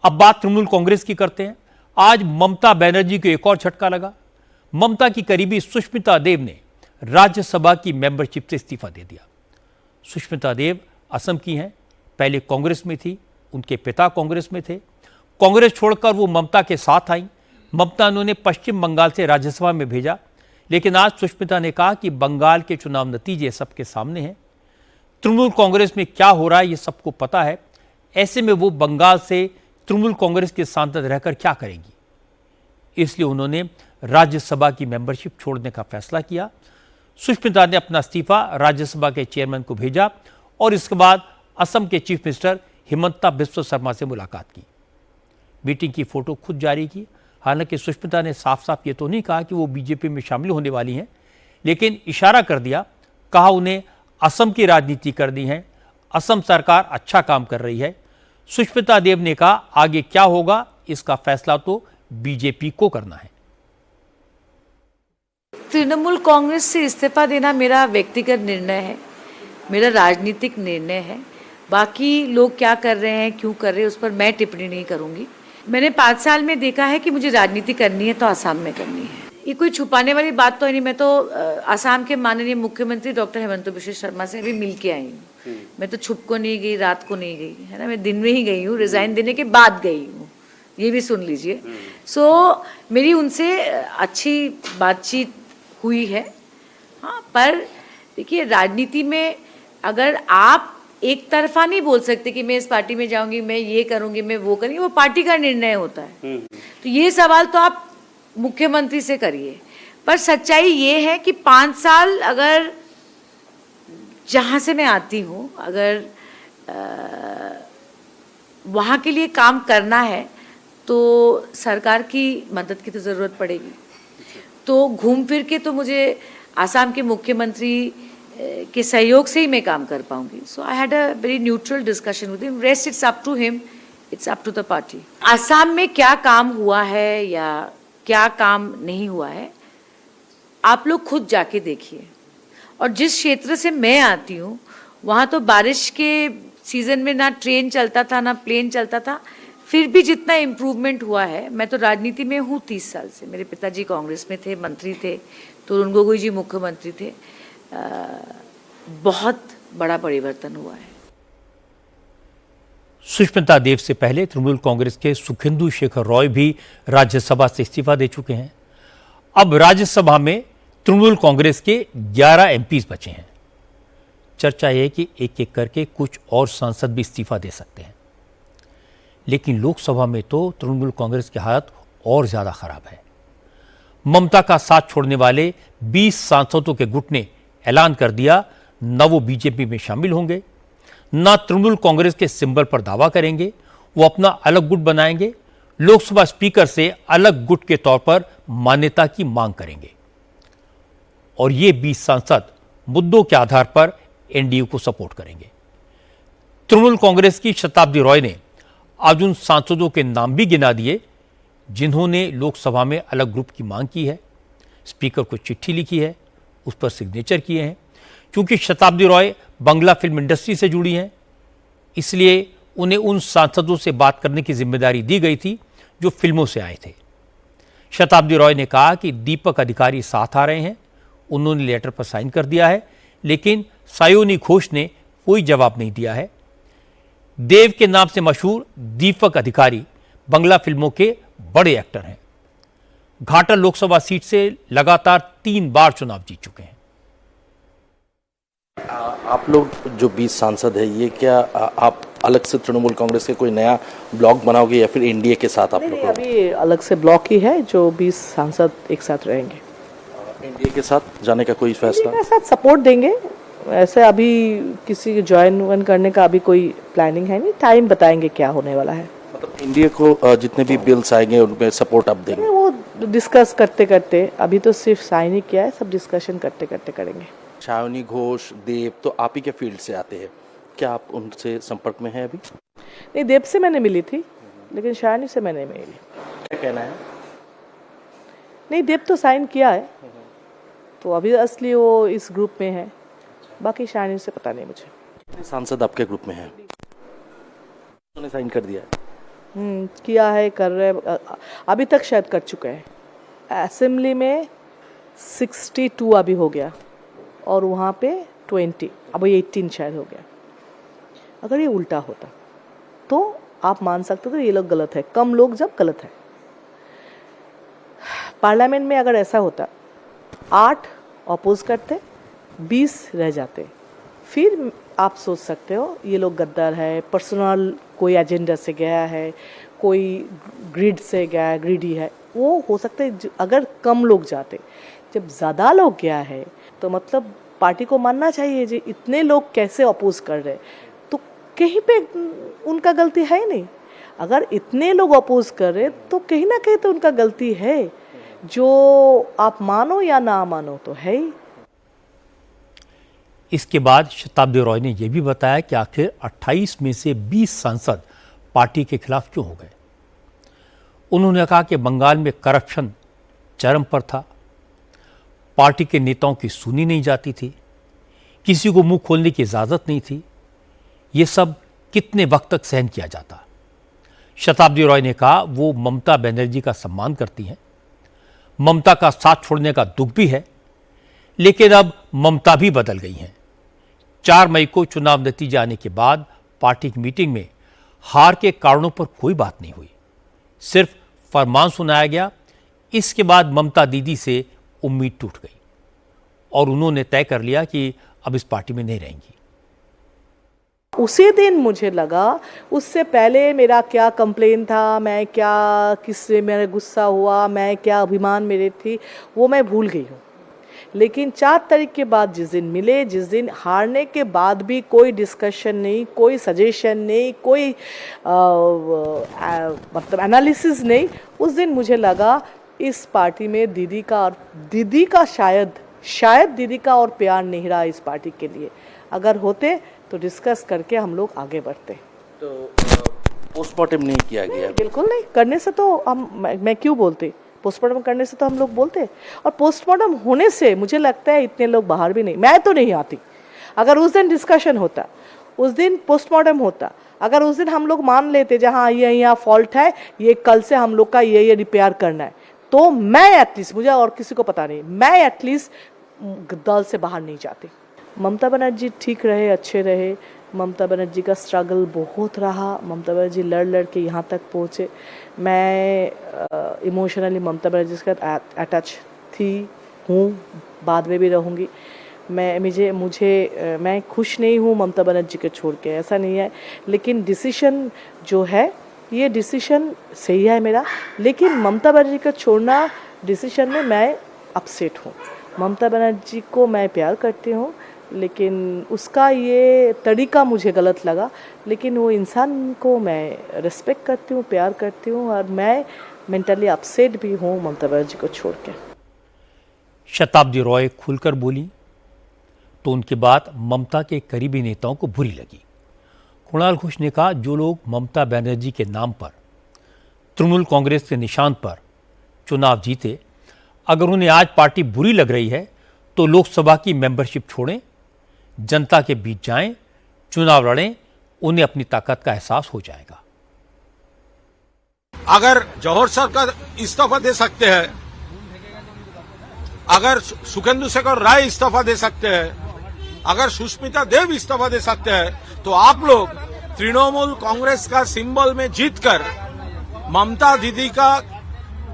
अब बात तृणमूल कांग्रेस की करते हैं। आज ममता बनर्जी को एक और झटका लगा। ममता की करीबी सुष्मिता देव ने राज्यसभा की मेंबरशिप से इस्तीफा दे दिया। सुष्मिता देव असम की हैं, पहले कांग्रेस में थी, उनके पिता कांग्रेस में थे। कांग्रेस छोड़कर वो ममता के साथ आई। ममता ने उन्हें पश्चिम बंगाल से राज्यसभा में भेजा, लेकिन आज सुष्मिता ने कहा कि बंगाल के चुनाव नतीजे सबके सामने हैं। तृणमूल कांग्रेस में क्या हो रहा है ये सबको पता है। ऐसे में वो बंगाल से तृणमूल कांग्रेस के सांसद रहकर क्या करेंगी, इसलिए उन्होंने राज्यसभा की मेंबरशिप छोड़ने का फैसला किया। सुष्मिता ने अपना इस्तीफा राज्यसभा के चेयरमैन को भेजा और इसके बाद असम के चीफ मिनिस्टर हिमंता बिस्वा शर्मा से मुलाकात की। मीटिंग की फोटो खुद जारी की। हालांकि सुष्मिता ने साफ साफ ये तो नहीं कहा कि वो बीजेपी में शामिल होने वाली हैं, लेकिन इशारा कर दिया, कहा उन्हें असम की राजनीति करनी है, असम सरकार अच्छा काम कर रही है। सुष्मिता देव ने कहा आगे क्या होगा इसका फैसला तो बीजेपी को करना है। तृणमूल कांग्रेस से इस्तीफा देना मेरा व्यक्तिगत निर्णय है, मेरा राजनीतिक निर्णय है। बाकी लोग क्या कर रहे हैं, क्यों कर रहे हैं, उस पर मैं टिप्पणी नहीं करूंगी। मैंने 5 साल में देखा है कि मुझे राजनीति करनी है तो आसाम में करनी है। ये कोई छुपाने वाली बात तो नहीं। मैं तो आसाम के माननीय मुख्यमंत्री डॉक्टर हेमंत बिस्वा शर्मा से भी मिल के आई हूँ। मैं तो छुप को नहीं गई, रात को नहीं गई, है ना। मैं दिन में ही गई हूँ, रिजाइन देने के बाद गई हूँ, ये भी सुन लीजिए। सो मेरी उनसे अच्छी बातचीत हुई है। हाँ, पर देखिए राजनीति में अगर आप एक तरफा नहीं बोल सकते कि मैं इस पार्टी में जाऊंगी, मैं ये करूंगी, मैं वो करूंगी, वो पार्टी का निर्णय होता है। तो ये सवाल तो आप मुख्यमंत्री से करिए। पर सच्चाई ये है कि 5 साल अगर जहां से मैं आती हूँ, अगर वहां के लिए काम करना है तो सरकार की मदद की तो ज़रूरत पड़ेगी। तो घूम फिर के तो मुझे आसाम के मुख्यमंत्री के सहयोग से ही मैं काम कर पाऊंगी। So I had a very neutral discussion with him. Rest it's up to him, it's up to the party. Assam में क्या काम हुआ है या क्या काम नहीं हुआ है, आप लोग खुद जाके देखिए। और जिस क्षेत्र से मैं आती हूँ वहाँ तो बारिश के सीजन में ना ट्रेन चलता था ना प्लेन चलता था, फिर भी जितना इम्प्रूवमेंट हुआ है। मैं तो राजनीति में हूँ 30 साल से। मेरे पिताजी कांग्रेस में थे, मंत्री थे, तरुण गोगोई जी मुख्यमंत्री थे। बहुत बड़ा परिवर्तन हुआ है। सुष्मिता देव से पहले तृणमूल कांग्रेस के सुखेंदु शेखर रॉय भी राज्यसभा से इस्तीफा दे चुके हैं। अब राज्यसभा में तृणमूल कांग्रेस के 11 एमपीज बचे हैं। चर्चा यह है कि एक एक करके कुछ और सांसद भी इस्तीफा दे सकते हैं, लेकिन लोकसभा में तो तृणमूल कांग्रेस की हालत और ज्यादा खराब है। ममता का साथ छोड़ने वाले 20 सांसदों के गुट ने ऐलान कर दिया न वो बीजेपी में शामिल होंगे, न तृणमूल कांग्रेस के सिंबल पर दावा करेंगे। वो अपना अलग गुट बनाएंगे, लोकसभा स्पीकर से अलग गुट के तौर पर मान्यता की मांग करेंगे। और ये 20 सांसद मुद्दों के आधार पर एनडीए को सपोर्ट करेंगे। तृणमूल कांग्रेस की शताब्दी रॉय ने आज उन सांसदों के नाम भी गिना दिए जिन्होंने लोकसभा में अलग ग्रुप की मांग की है। स्पीकर को चिट्ठी लिखी है, उस पर सिग्नेचर किए हैं। क्योंकि शताब्दी रॉय बंगला फिल्म इंडस्ट्री से जुड़ी हैं, इसलिए उन्हें उन सांसदों से बात करने की जिम्मेदारी दी गई थी जो फिल्मों से आए थे। शताब्दी रॉय ने कहा कि दीपक अधिकारी साथ आ रहे हैं, उन्होंने लेटर पर साइन कर दिया है, लेकिन सायोनी घोष ने कोई जवाब नहीं दिया है। देव के नाम से मशहूर दीपक अधिकारी बंगला फिल्मों के बड़े एक्टर हैं। घाटा लोकसभा सीट से लगातार 3 बार चुनाव जीत चुके हैं। आप लोग जो 20 सांसद है, ये क्या आप अलग से तृणमूल कांग्रेस के कोई नया ब्लॉक बनाओगे या फिर एनडीए के साथ आप लोग? अभी अलग से ब्लॉक ही है जो 20 सांसद एक साथ रहेंगे। एनडीए के साथ जाने का कोई फैसला? के साथ सपोर्ट देंगे। ऐसे अभी किसी ज्वाइन करने का अभी कोई प्लानिंग है नहीं, टाइम बताएंगे क्या होने वाला है। मतलब एनडीए को जितने भी बिल्स आएंगे उनमें सपोर्ट आप देंगे? वो डिस्कस करते करते, अभी तो सिर्फ साइन ही किया है, सब डिस्कशन करते करते करेंगे। सायोनी घोष, देव तो आप ही के फील्ड से आते हैं, क्या आप उनसे संपर्क में हैं अभी? नहीं, देव से मैंने मिली थी, लेकिन सायोनी से मैंने मिली। क्या कहना है? नहीं, देव तो साइन किया है, तो अभी असली वो इस ग्रुप में है। बाकी सायोनी से पता नहीं मुझे। कितने सांसद आपके ग्रुप में हैं? उन्होंने साइन कर दिया है? किया है, कर रहे अभी तक शायद कर चुके हैं। असेंबली में 62 अभी हो गया और वहाँ पे 20, अब 18 शायद हो गया। अगर ये उल्टा होता तो आप मान सकते हो कि ये लोग गलत है, कम लोग जब गलत है। पार्लियामेंट में अगर ऐसा होता 8 अपोज करते, 20 रह जाते, फिर आप सोच सकते हो ये लोग गद्दार है, पर्सनल कोई एजेंडा से गया है, कोई ग्रिड से गया है, ग्रीडी है, वो हो सकता है। अगर कम लोग जाते, जब ज़्यादा लोग गया है तो मतलब पार्टी को मानना चाहिए जी इतने लोग कैसे अपोज कर रहे, तो कहीं पे उनका गलती है ही नहीं। अगर इतने लोग अपोज कर रहे तो कहीं ना कहीं तो उनका गलती है, जो आप मानो या ना मानो तो है ही। इसके बाद शताब्दी रॉय ने यह भी बताया कि आखिर 28 में से 20 सांसद पार्टी के खिलाफ क्यों हो गए। उन्होंने कहा कि बंगाल में करप्शन चरम पर था, पार्टी के नेताओं की सुनी नहीं जाती थी, किसी को मुंह खोलने की इजाजत नहीं थी। यह सब कितने वक्त तक सहन किया जाता। शताब्दी रॉय ने कहा वो ममता बनर्जी का सम्मान करती हैं, ममता का साथ छोड़ने का दुख भी है, लेकिन अब ममता भी बदल गई हैं। 4 मई को चुनाव नतीजे आने के बाद पार्टी की मीटिंग में हार के कारणों पर कोई बात नहीं हुई, सिर्फ फरमान सुनाया गया। इसके बाद ममता दीदी से उम्मीद टूट गई और उन्होंने तय कर लिया कि अब इस पार्टी में नहीं रहेंगी। उसी दिन मुझे लगा, उससे पहले मेरा क्या कंप्लेन था, मैं क्या किससे मेरा गुस्सा हुआ, मैं क्या अभिमान मेरे थी, वो मैं भूल गई हूँ। लेकिन 4 तारीख के बाद जिस दिन मिले, जिस दिन हारने के बाद भी कोई डिस्कशन नहीं, कोई सजेशन नहीं, कोई मतलब एनालिसिस नहीं, उस दिन मुझे लगा इस पार्टी में दीदी का शायद दीदी का और प्यार नहीं रहा इस पार्टी के लिए। अगर होते तो डिस्कस करके हम लोग आगे बढ़ते। तो पोस्टमार्टम नहीं किया गया? बिल्कुल नहीं, करने से तो मैं क्यों बोलती, पोस्टमार्टम करने से तो हम लोग बोलते। और पोस्टमार्टम होने से मुझे लगता है इतने लोग बाहर भी नहीं, मैं तो नहीं आती। अगर उस दिन डिस्कशन होता, उस दिन पोस्टमार्टम होता, अगर उस दिन हम लोग मान लेते जहाँ ये यहाँ फॉल्ट है, ये कल से हम लोग का ये रिपेयर करना है, तो मैं एटलीस्ट, मुझे और किसी को पता नहीं, मैं एटलीस्ट दल से बाहर नहीं जाती। ममता बनर्जी ठीक रहे, अच्छे रहे। ममता बनर्जी का स्ट्रगल बहुत रहा, ममता बनर्जी लड़ के यहाँ तक पहुँचे। मैं इमोशनली ममता बनर्जी के साथ अटैच हूँ, बाद में भी रहूँगी। मैं खुश नहीं हूँ ममता बनर्जी के छोड़ के, ऐसा नहीं है, लेकिन डिसीजन जो है ये डिसीजन सही है मेरा, लेकिन ममता बनर्जी का छोड़ना डिसीजन में मैं अपसेट हूँ। ममता बनर्जी को मैं प्यार करती हूँ, लेकिन उसका ये तरीका मुझे गलत लगा, लेकिन वो इंसान को मैं रिस्पेक्ट करती हूँ, प्यार करती हूँ, और मैं मेंटली अपसेट भी हूँ ममता बनर्जी को छोड़ के। शताब्दी रॉय खुलकर बोली तो उनके बाद ममता के करीबी नेताओं को बुरी लगी। कुणाल घोष ने कहा जो लोग ममता बनर्जी के नाम पर, तृणमूल कांग्रेस के निशान पर चुनाव जीते, अगर उन्हें आज पार्टी बुरी लग रही है तो लोकसभा की मेंबरशिप छोड़ें, जनता के बीच जाएं, चुनाव लड़ें, उन्हें अपनी ताकत का एहसास हो जाएगा। अगर जौहर साहब का इस्तीफा दे सकते हैं, अगर सुखेंदु शेखर राय इस्तीफा दे सकते हैं, अगर सुष्मिता देव इस्तीफा दे सकते हैं, तो आप लोग तृणमूल कांग्रेस का सिंबल में जीतकर, ममता दीदी का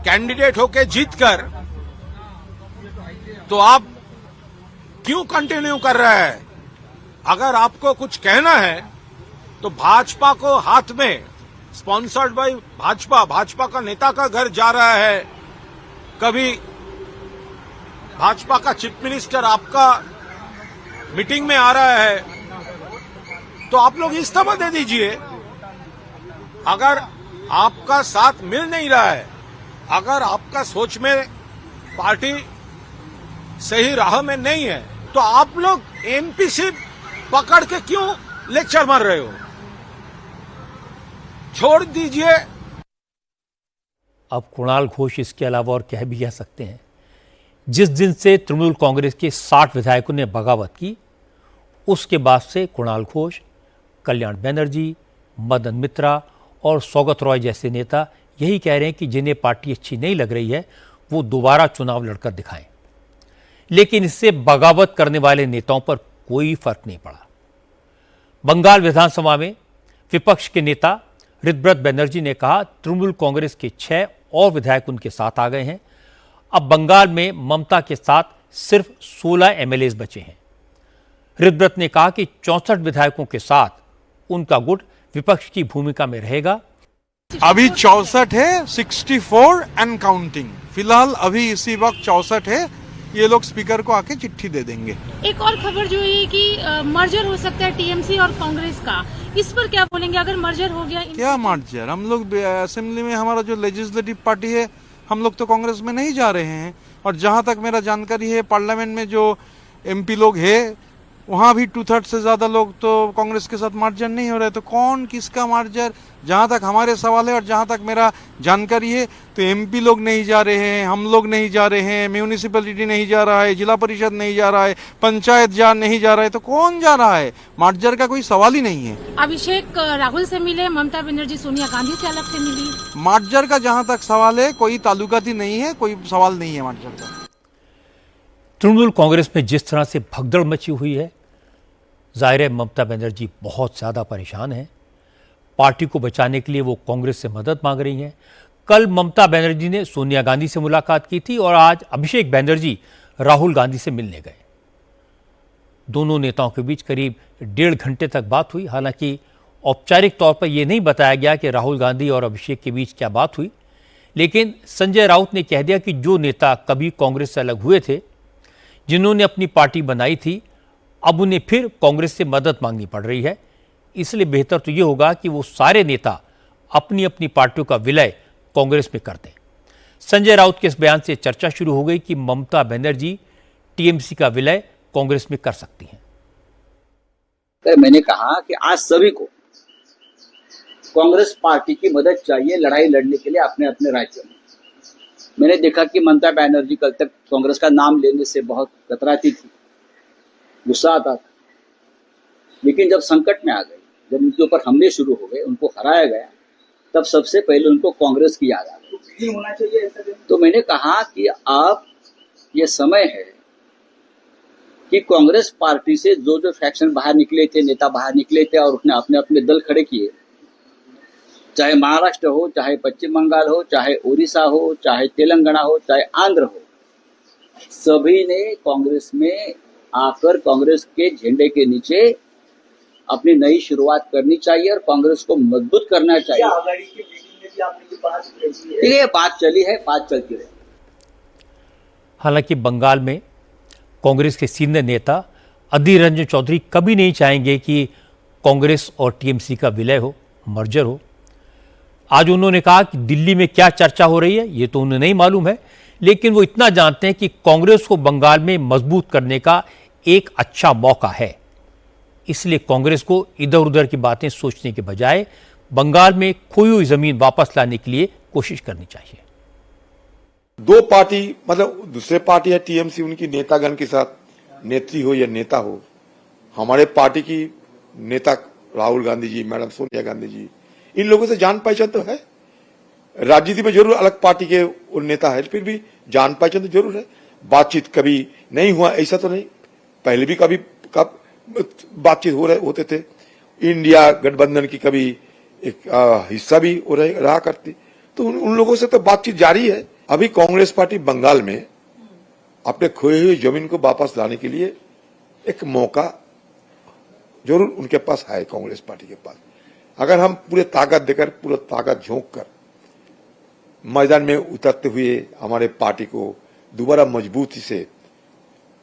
कैंडिडेट होके जीतकर, तो आप क्यों कंटिन्यू कर रहे हैं? अगर आपको कुछ कहना है तो भाजपा को हाथ में, स्पॉन्सर्ड बाय भाजपा का नेता का घर जा रहा है, कभी भाजपा का चीफ मिनिस्टर आपका मीटिंग में आ रहा है, तो आप लोग इस्तीफा दे दीजिए। अगर आपका साथ मिल नहीं रहा है, अगर आपका सोच में पार्टी सही राह में नहीं है, तो आप लोग एमपी पकड़ के क्यों लेक्चर मार रहे हो? छोड़ दीजिए। अब कुणाल घोष इसके अलावा और कह भी कह सकते हैं। जिस दिन से तृणमूल कांग्रेस के 60 विधायकों ने बगावत की, उसके बाद से कुणाल घोष, कल्याण बनर्जी, मदन मित्रा और सौगत रॉय जैसे नेता यही कह रहे हैं कि जिन्हें पार्टी अच्छी नहीं लग रही है वो दोबारा चुनाव लड़कर दिखाएं। लेकिन इससे बगावत करने वाले नेताओं पर कोई फर्क नहीं पड़ा। बंगाल विधानसभा में विपक्ष के नेता ऋतव्रत बनर्जी ने कहा तृणमूल कांग्रेस के 6 और विधायक उनके साथ आ गए हैं। अब बंगाल में ममता के साथ सिर्फ 16 एमएलए बचे हैं। ऋतव्रत ने कहा कि 64 विधायकों के साथ उनका गुट विपक्ष की भूमिका में रहेगा। अभी 64 है, 64 एंड काउंटिंग। फिलहाल अभी इसी वक्त 64 है। ये लोग स्पीकर को आके चिट्ठी दे देंगे। एक और खबर जो है कि मर्जर हो सकता है टीएमसी और कांग्रेस का, इस पर क्या बोलेंगे अगर मर्जर हो गया? क्या मर्जर? हम लोग असेंबली में हमारा जो लेजिस्लेटिव पार्टी है, हम लोग तो कांग्रेस में नहीं जा रहे हैं। और जहां तक मेरा जानकारी है, पार्लियामेंट में जो एमपी लोग हैं वहां भी 2/3 से ज्यादा लोग तो कांग्रेस के साथ मर्जर नहीं हो रहे। तो कौन किसका मर्जर? जहां तक हमारे सवाल है और जहां तक मेरा जानकारी है तो एमपी लोग नहीं जा रहे हैं, हम लोग नहीं जा रहे हैं, म्यूनिसिपैलिटी नहीं जा रहा है, जिला परिषद नहीं जा रहा है, पंचायत नहीं जा रहा है। तो कौन जा रहा है? मर्जर का कोई सवाल ही नहीं है। अभिषेक राहुल से मिले, ममता बनर्जी सोनिया गांधी से अलग से मिली। मर्जर का जहां तक सवाल है कोई ताल्लुकाती नहीं है, कोई सवाल नहीं है मर्जर का। तृणमूल कांग्रेस में जिस तरह से भगदड़ मची हुई है, जाहिर है ममता बनर्जी बहुत ज़्यादा परेशान हैं। पार्टी को बचाने के लिए वो कांग्रेस से मदद मांग रही हैं। कल ममता बनर्जी ने सोनिया गांधी से मुलाकात की थी और आज अभिषेक बनर्जी राहुल गांधी से मिलने गए। दोनों नेताओं के बीच करीब 1.5 घंटे तक बात हुई। हालांकि औपचारिक तौर पर यह नहीं बताया गया कि राहुल गांधी और अभिषेक के बीच क्या बात हुई, लेकिन संजय राउत ने कह दिया कि जो नेता कभी कांग्रेस से अलग हुए थे, जिन्होंने अपनी पार्टी बनाई थी, अब उन्हें फिर कांग्रेस से मदद मांगनी पड़ रही है। इसलिए बेहतर तो ये होगा कि वो सारे नेता अपनी अपनी पार्टियों का विलय कांग्रेस में कर दें। संजय राउत के इस बयान से चर्चा शुरू हो गई कि ममता बनर्जी टीएमसी का विलय कांग्रेस में कर सकती हैं। मैंने कहा कि आज सभी को कांग्रेस पार्टी की मदद चाहिए लड़ाई लड़ने के लिए अपने अपने राज्यों में। मैंने देखा कि ममता बनर्जी कल तक कांग्रेस का नाम लेने से बहुत कतराती थी, गुस्सा आता था, लेकिन जब संकट में आ गई, जब उनके ऊपर हमले शुरू हो गए, उनको हराया गया, तब सबसे पहले उनको कांग्रेस की याद आ गई। तो मैंने कहा कि अब ये समय है कि कांग्रेस पार्टी से जो जो फैक्शन बाहर निकले थे, नेता बाहर निकले थे और उसने अपने अपने दल खड़े किए, चाहे महाराष्ट्र हो, चाहे पश्चिम बंगाल हो, चाहे उड़ीसा हो, चाहे तेलंगाना हो, चाहे आंध्र हो, सभी ने कांग्रेस में आकर कांग्रेस के झंडे के नीचे अपनी नई शुरुआत करनी चाहिए और कांग्रेस को मजबूत करना चाहिए। ये बात चली है, बात चलती रहे। हालांकि बंगाल में कांग्रेस के सीनियर नेता अधीर रंजन चौधरी कभी नहीं चाहेंगे कि कांग्रेस और टीएमसी का विलय हो, मर्जर हो। आज उन्होंने कहा कि दिल्ली में क्या चर्चा हो रही है ये तो उन्हें नहीं मालूम है, लेकिन वो इतना जानते हैं कि कांग्रेस को बंगाल में मजबूत करने का एक अच्छा मौका है। इसलिए कांग्रेस को इधर उधर की बातें सोचने के बजाय बंगाल में खोई हुई जमीन वापस लाने के लिए कोशिश करनी चाहिए। दो पार्टी, मतलब दूसरे पार्टी है टीएमसी, उनकी नेतागण के साथ नेत्री हो या नेता हो, हमारे पार्टी की नेता राहुल गांधी जी, मैडम सोनिया गांधी जी, इन लोगों से जान पहचान तो है। राजनीति में जरूर अलग पार्टी के नेता है, फिर भी जान पहचान तो जरूर है। बातचीत कभी नहीं हुआ ऐसा तो नहीं, पहले भी कभी कब बातचीत होते थे। इंडिया गठबंधन की कभी एक हिस्सा भी रहा करती, तो उन लोगों से तो बातचीत जारी है। अभी कांग्रेस पार्टी बंगाल में अपने खोई हुई जमीन को वापस लाने के लिए एक मौका जरूर उनके पास है, कांग्रेस पार्टी के पास। अगर हम पूरे ताकत देकर, पूरा ताकत झोंक कर मैदान में उतरते हुए हमारे पार्टी को दोबारा मजबूती से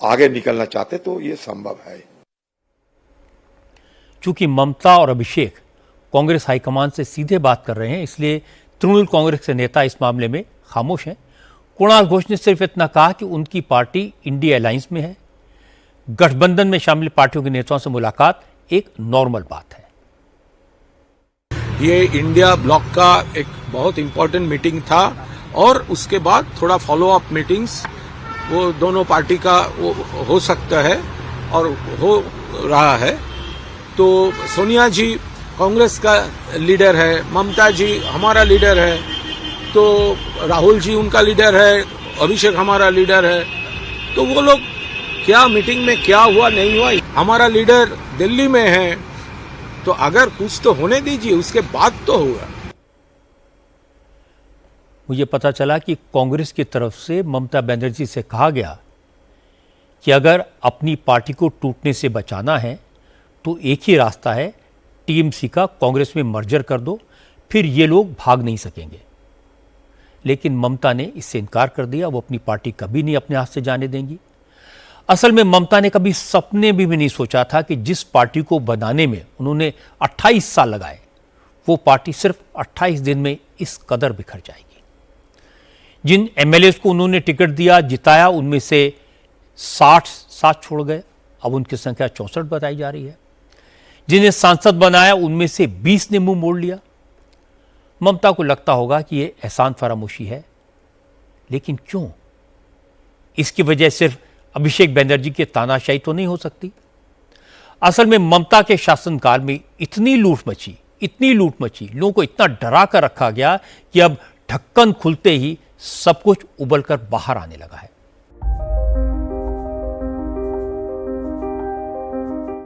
आगे निकलना चाहते तो ये संभव है। चूंकि ममता और अभिषेक कांग्रेस हाईकमान से सीधे बात कर रहे हैं, इसलिए तृणमूल कांग्रेस के नेता इस मामले में खामोश हैं। कुणाल घोष ने सिर्फ इतना कहा कि उनकी पार्टी इंडिया अलायंस में है। गठबंधन में शामिल पार्टियों के नेताओं से मुलाकात एक नॉर्मल बात है। ये इंडिया ब्लॉक का एक बहुत इंपॉर्टेंट मीटिंग था और उसके बाद थोड़ा फॉलो अप मीटिंग्स वो दोनों पार्टी का वो हो सकता है और हो रहा है। तो सोनिया जी कांग्रेस का लीडर है, ममता जी हमारा लीडर है, तो राहुल जी उनका लीडर है, अभिषेक हमारा लीडर है, तो वो लोग क्या मीटिंग में क्या हुआ नहीं हुआ, हमारा लीडर दिल्ली में है, तो अगर कुछ तो होने दीजिए, उसके बाद तो होगा। मुझे पता चला कि कांग्रेस की तरफ से ममता बनर्जी से कहा गया कि अगर अपनी पार्टी को टूटने से बचाना है तो एक ही रास्ता है, टीएमसी का कांग्रेस में मर्जर कर दो, फिर ये लोग भाग नहीं सकेंगे। लेकिन ममता ने इससे इनकार कर दिया, वो अपनी पार्टी कभी नहीं अपने हाथ से जाने देंगी। असल में ममता ने कभी सपने भी नहीं सोचा था कि जिस पार्टी को बनाने में उन्होंने 28 साल लगाए, वो पार्टी सिर्फ 28 दिन में इस कदर बिखर जाएगी। जिन एमएलए को उन्होंने टिकट दिया, जिताया, उनमें से 60 साथ छोड़ गए, अब उनकी संख्या 64 बताई जा रही है। जिन्हें सांसद बनाया, उनमें से 20 ने मुंह मोड़ लिया। ममता को लगता होगा कि यह एहसान फरामोशी है, लेकिन क्यों? इसकी वजह सिर्फ अभिषेक बनर्जी के तानाशाही तो नहीं हो सकती। असल में ममता के शासनकाल में इतनी लूट मची, लोगों को इतना डरा कर रखा गया कि अब ढक्कन खुलते ही सब कुछ उबलकर बाहर आने लगा है।